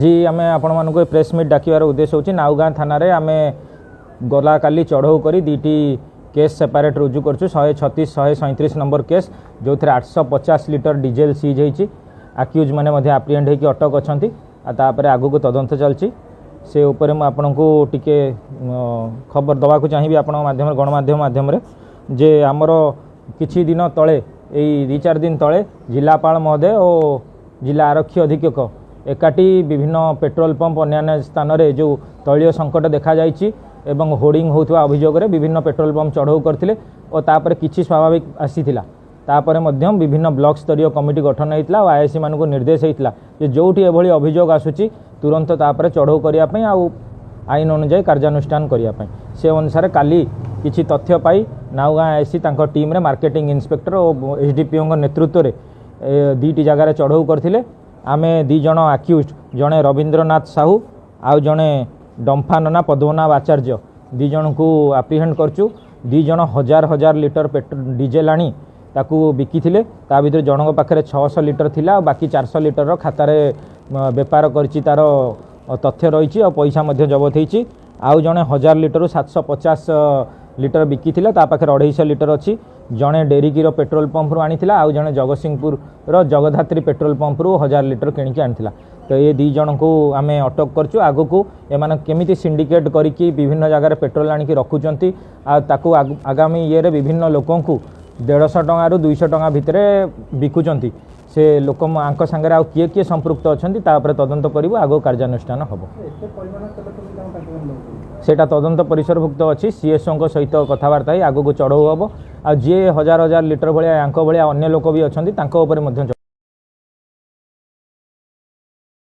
जी आम आपण press meet डाकिबार उद्देश्य होची नाउगाँ थाना आम गला काली चढ़ऊ कर दुईटी केस सेपारेट रुजु कर 136 137 नंबर केस जो थे 850 लिटर डीजेल सीज होती आक्यूज मैंने आप्रिहेंड होकर अटक अच्छा आगू तदंत चलती से उपरे मु आपन को टिके खबर दवा को चाहिए आपण माध्यम गणमाध्यम माध्यम जे आमर किछि दिन तले यही 2-4 दिन तले जिलापाल महोदय और जिला आरक्षी अधीक्षक एकाठी विभिन्न पेट्रोल पंप अन्य स्थान में जो तैलीय संकट देखा जाइछि एवं होर्डिंग होता अभियोग विभिन्न पेट्रोल पंप चढ़ऊ करते और तापर किछि स्वाभाविक आसीथिला तापर मध्यम विभिन्न ब्लॉक स्तरीय कमिटी गठन होता और आईएससी मान निर्देश होता जोटी एभली अभियोग आसूची तुरंत तापर चढ़ऊ करने आईन अनुजाई कार्यानुष्ठान करने से अनुसार काली किछि तथ्य पाई नाउगाँ आईएससी टीम रे मार्केटिंग इन्स्पेक्टर और एसडीपीओ नेतृत्व में दुईटी जगार चढ़ऊ करते आमे 2 जन आक्यूज जड़े रवींद्रनाथ साहू आउ जड़े डम्फा नना पद्मनाभ आचार्य 2 जन को आप्रिहेंड करचु 2 जन हजार हजार लिटर पेट्रोल डीजेल आनी ताकू बिकी थिले ता भीतर जनक पाखे 600 लिटर थिला बाकी 400 लिटर खातार बेपार करची तार तथ्य रही और पैसा मध्य जबत होती आउ जड़े 1000 लिटर 750 लिटर बिकी थिला ता पाखे 250 लिटर अच्छी जड़े डेरिकीर पेट्रोल पंप रू आनी आउ जड़े जगतसिंहपुर जगधात्री पेट्रोल पंप रू 1000 लिटर किणिकी आनी तो ये 2 जन को आम अटक करचु आगु को एम केमी सिंडिकेट करके विभिन्न जगह पेट्रोल आनिकी रखुंट आगामी ये विभिन्न लोकों को 150 टଙ୍କା ରୁ 200 ଟଙ୍କା ଭିତରେ ବିକୁଛନ୍ତି से लोक आंक सांगे आउ किए किए संपृक्त अच्छा तदंत करूँ आग कार्यानुष्ठान हम सेटा तदंत परिसरभुक्त अच्छी सीएसओ सहित कथबार्ता आग को चढ़ऊ हम आ जी हजार हजार लिटर भाया भाया अन्य लोक भी अच्छा